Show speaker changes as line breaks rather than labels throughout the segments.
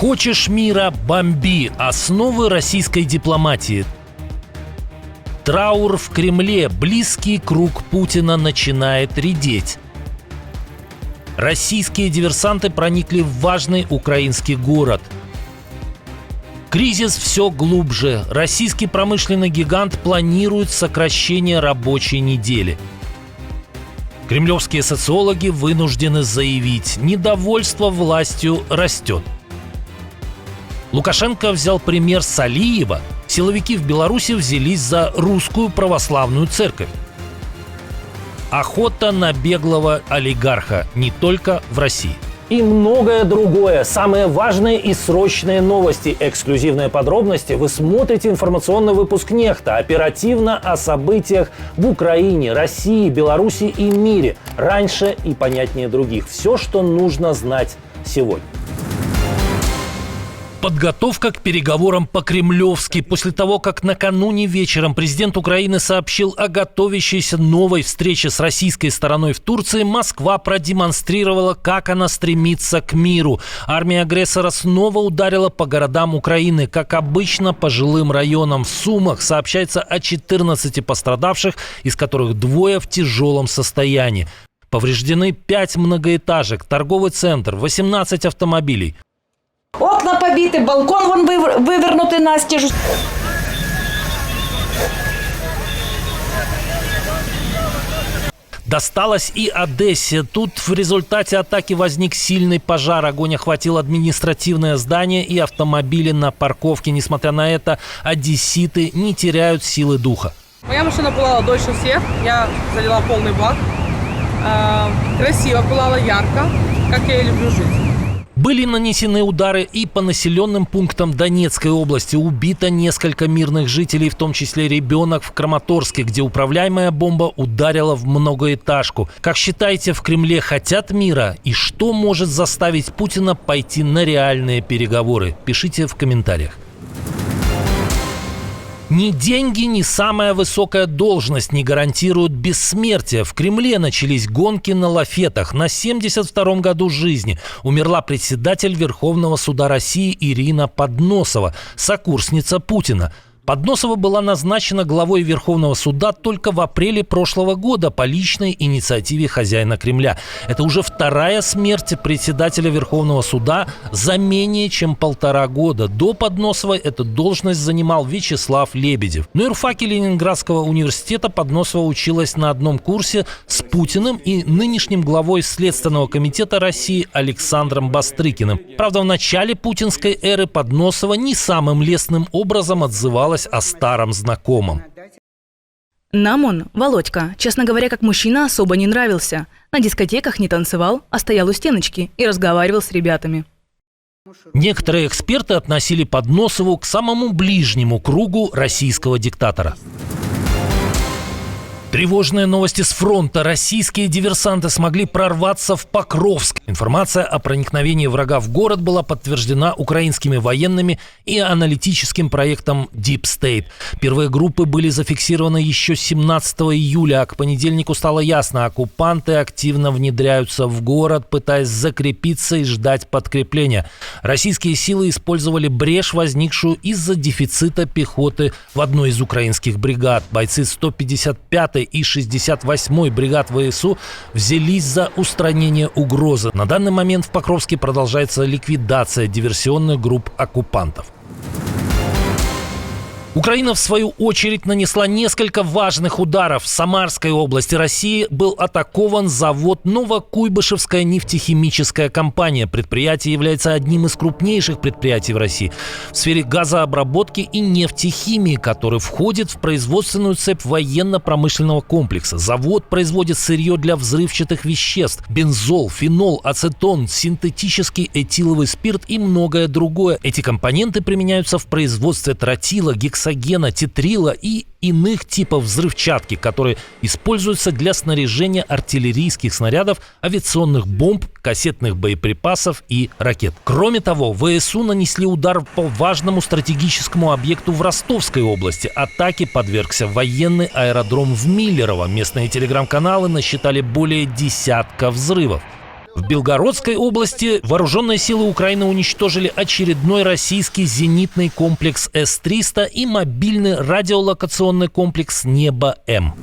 Хочешь мира – бомби. Основы российской дипломатии. Траур в Кремле. Близкий круг Путина начинает редеть. Российские диверсанты проникли в важный украинский город. Кризис все глубже. Российский промышленный гигант планирует сокращение рабочей недели. Кремлевские социологи вынуждены заявить: недовольство властью растет. Лукашенко взял пример с Алиева. Силовики в Беларуси взялись за русскую православную церковь. Охота на беглого олигарха не только в России.
И многое другое. Самые важные и срочные новости, эксклюзивные подробности. Вы смотрите информационный выпуск «Нехта». Оперативно о событиях в Украине, России, Беларуси и мире. Раньше и понятнее других. Все, что нужно знать сегодня.
Подготовка к переговорам по-кремлевски. После того, как накануне вечером президент Украины сообщил о готовящейся новой встрече с российской стороной в Турции, Москва продемонстрировала, как она стремится к миру. Армия агрессора снова ударила по городам Украины. Как обычно, по жилым районам. В Сумах сообщается о 14 пострадавших, из которых 2 в тяжелом состоянии. Повреждены 5 многоэтажек, торговый центр, 18 автомобилей.
Окна побиты, балкон вон вывернутый настежь.
Досталось и Одессе. Тут в результате атаки возник сильный пожар. Огонь охватил административное здание и автомобили на парковке. Несмотря на это, одесситы не теряют силы духа.
Моя машина пылала дольше всех. Я залила полный бак. Красиво пылала, ярко, как я и люблю жить.
Были нанесены удары и по населенным пунктам Донецкой области. Убито несколько мирных жителей, в том числе ребенок в Краматорске, где управляемая бомба ударила в многоэтажку. Как считаете, в Кремле хотят мира? И что может заставить Путина пойти на реальные переговоры? Пишите в комментариях. Ни деньги, ни самая высокая должность не гарантируют бессмертие. В Кремле начались гонки на лафетах. На 72-м году жизни умерла председатель Верховного суда России Ирина Подносова, сокурсница Путина. Подносова была назначена главой Верховного суда только в апреле прошлого года по личной инициативе хозяина Кремля. Это уже 2-я смерть председателя Верховного суда за менее чем 1,5 года. До Подносовой эту должность занимал Вячеслав Лебедев. На юрфаке Ленинградского университета Подносова училась на одном курсе с Путиным и нынешним главой Следственного комитета России Александром Бастрыкиным. Правда, в начале путинской эры Подносова не самым лестным образом отзывалась о старом знакомом.
Нам он, Володька, честно говоря, как мужчина особо не нравился. На дискотеках не танцевал, а стоял у стеночки и разговаривал с ребятами.
Некоторые эксперты относили Подносову к самому ближнему кругу российского диктатора. Тревожные новости с фронта. Российские диверсанты смогли прорваться в Покровск. Информация о проникновении врага в город была подтверждена украинскими военными и аналитическим проектом Deep State. Первые группы были зафиксированы еще 17 июля, а к понедельнику стало ясно: оккупанты активно внедряются в город, пытаясь закрепиться и ждать подкрепления. Российские силы использовали брешь, возникшую из-за дефицита пехоты в одной из украинских бригад. Бойцы 155-й и 68-й бригад ВСУ взялись за устранение угрозы. На данный момент в Покровске продолжается ликвидация диверсионных групп оккупантов. Украина, в свою очередь, нанесла несколько важных ударов. В Самарской области России был атакован завод «Новокуйбышевская нефтехимическая компания». Предприятие является одним из крупнейших предприятий в России в сфере газообработки и нефтехимии, который входит в производственную цепь военно-промышленного комплекса. Завод производит сырье для взрывчатых веществ: бензол, фенол, ацетон, синтетический этиловый спирт и многое другое. Эти компоненты применяются в производстве тротила, гексогена, тетрила и иных типов взрывчатки, которые используются для снаряжения артиллерийских снарядов, авиационных бомб, кассетных боеприпасов и ракет. Кроме того, ВСУ нанесли удар по важному стратегическому объекту в Ростовской области. Атаке подвергся военный аэродром в Миллерово. Местные телеграм-каналы насчитали более 10 взрывов. В Белгородской области вооруженные силы Украины уничтожили очередной российский зенитный комплекс С-300 и мобильный радиолокационный комплекс «Небо-М».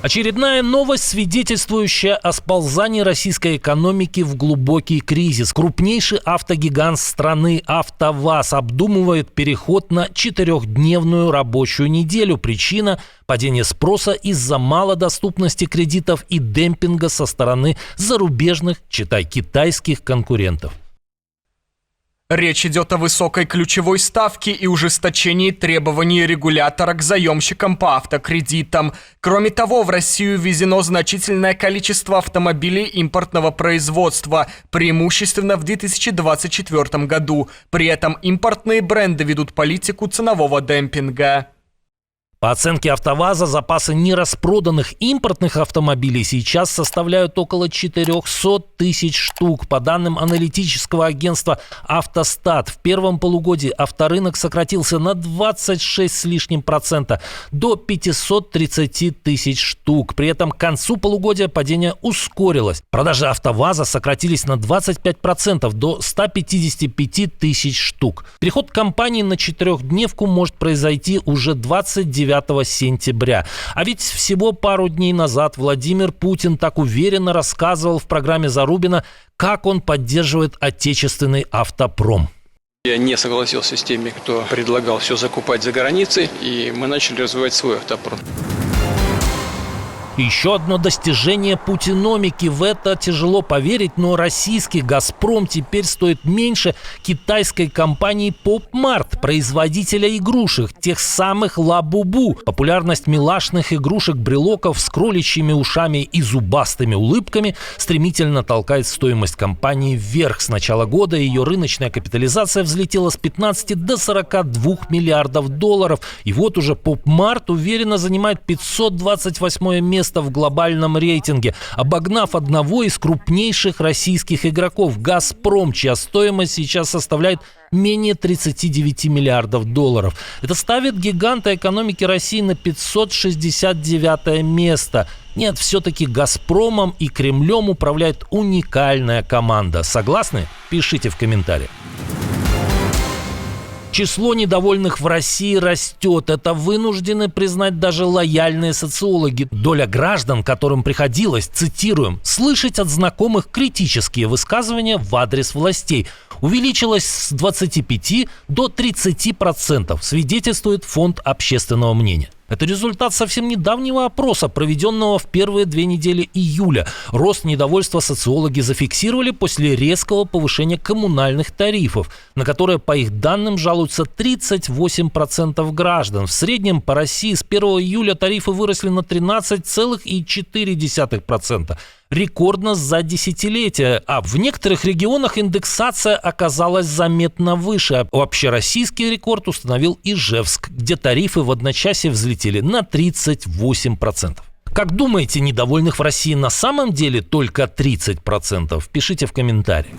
Очередная новость, свидетельствующая о сползании российской экономики в глубокий кризис. Крупнейший автогигант страны АвтоВАЗ обдумывает переход на 4-дневную рабочую неделю. Причина – падение спроса из-за малодоступности кредитов и демпинга со стороны зарубежных, читай, китайских конкурентов.
Речь идет о высокой ключевой ставке и ужесточении требований регулятора к заемщикам по автокредитам. Кроме того, в Россию ввезено значительное количество автомобилей импортного производства, преимущественно в 2024 году. При этом импортные бренды ведут политику ценового демпинга.
По оценке АвтоВАЗа, запасы нераспроданных импортных автомобилей сейчас составляют около 400 тысяч штук. По данным аналитического агентства «Автостат», в первом полугодии авторынок сократился на 26 с лишним процента, до 530 тысяч штук. При этом к концу полугодия падение ускорилось. Продажи АвтоВАЗа сократились на 25%, до 155 тысяч штук. Переход компании на 4-дневку может произойти уже 29 сентября. А ведь всего пару дней назад Владимир Путин так уверенно рассказывал в программе Зарубина, как он поддерживает отечественный автопром.
Я не согласился с теми, кто предлагал все закупать за границей, и мы начали развивать свой автопром.
Еще одно достижение путиномики. В это тяжело поверить, но российский «Газпром» теперь стоит меньше китайской компании PopMart, производителя игрушек, тех самых «Лабубу». Популярность милашных игрушек-брелоков с кроличьими ушами и зубастыми улыбками стремительно толкает стоимость компании вверх. С начала года ее рыночная капитализация взлетела с 15 до 42 миллиардов долларов. И вот уже PopMart уверенно занимает 528 место в глобальном рейтинге, обогнав одного из крупнейших российских игроков «Газпром», чья стоимость сейчас составляет менее 39 миллиардов долларов. Это ставит гиганта экономики России на 569 место. Нет, все-таки «Газпромом» и Кремлем управляет уникальная команда. Согласны? Пишите в комментариях. Число недовольных в России растет. Это вынуждены признать даже лояльные социологи. Доля граждан, которым приходилось, цитируем, слышать от знакомых критические высказывания в адрес властей, увеличилась с 25 до 30%, свидетельствует Фонд общественного мнения. Это результат совсем недавнего опроса, проведенного в первые 2 недели июля. Рост недовольства социологи зафиксировали после резкого повышения коммунальных тарифов, на которые, по их данным, жалуются 38% граждан. В среднем по России с 1 июля тарифы выросли на 13,4%. Рекордно за десятилетия. А в некоторых регионах индексация оказалась заметно выше. Общероссийский рекорд установил Ижевск, где тарифы в одночасье взлетели на 38%. Как думаете, недовольных в России на самом деле только 30%? Пишите в комментариях.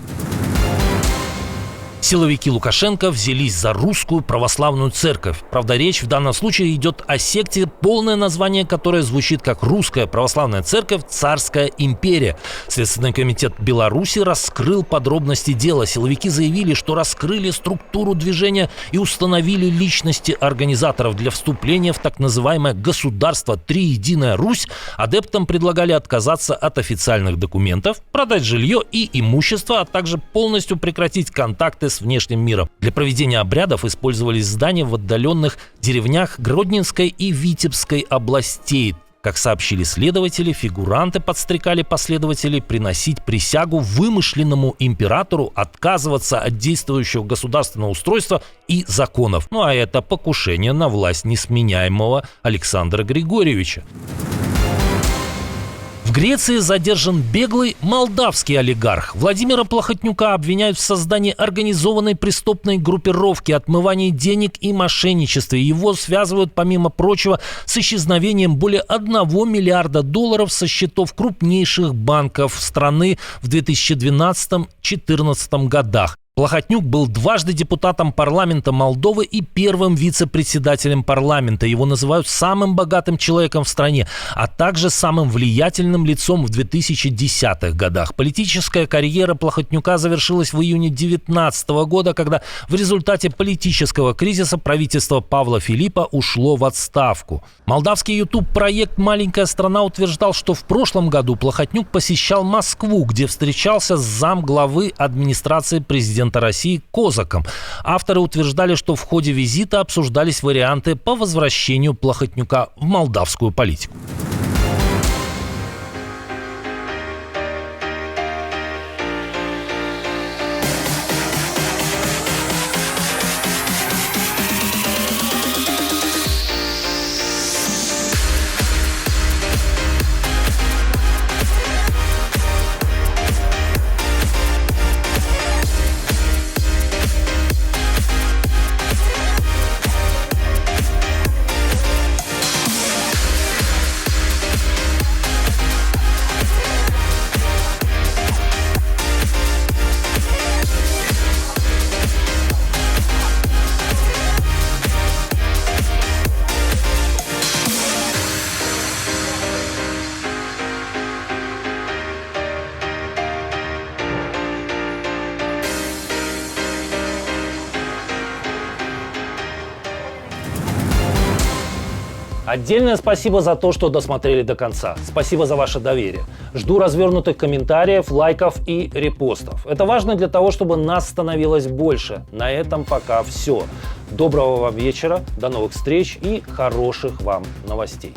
Силовики Лукашенко взялись за русскую православную церковь. Правда, речь в данном случае идет о секте, полное название которой звучит как «Русская православная церковь. Царская империя». Следственный комитет Беларуси раскрыл подробности дела. Силовики заявили, что раскрыли структуру движения и установили личности организаторов. Для вступления в так называемое «Государство Триединая Русь» адептам предлагали отказаться от официальных документов, продать жилье и имущество, а также полностью прекратить контакты с внешним миром. Для проведения обрядов использовались здания в отдаленных деревнях Гродненской и Витебской областей. Как сообщили следователи, фигуранты подстрекали последователей приносить присягу вымышленному императору, отказываться от действующего государственного устройства и законов. Ну а это покушение на власть несменяемого Александра Григорьевича. В Греции задержан беглый молдавский олигарх. Владимира Плохотнюка обвиняют в создании организованной преступной группировки, отмывании денег и мошенничестве. Его связывают, помимо прочего, с исчезновением более 1 миллиарда долларов со счетов крупнейших банков страны в 2012-2014 годах. Плохотнюк был дважды депутатом парламента Молдовы и первым вице-председателем парламента. Его называют самым богатым человеком в стране, а также самым влиятельным лицом в 2010-х годах. Политическая карьера Плохотнюка завершилась в июне 2019 года, когда в результате политического кризиса правительство Павла Филиппа ушло в отставку. Молдавский YouTube-проект «Маленькая страна» утверждал, что в прошлом году Плохотнюк посещал Москву, где встречался с замглавы администрации президента России Козаком. Авторы утверждали, что в ходе визита обсуждались варианты по возвращению Плохотнюка в молдавскую политику.
Отдельное спасибо за то, что досмотрели до конца. Спасибо за ваше доверие. Жду развернутых комментариев, лайков и репостов. Это важно для того, чтобы нас становилось больше. На этом пока все. Доброго вам вечера, до новых встреч и хороших вам новостей.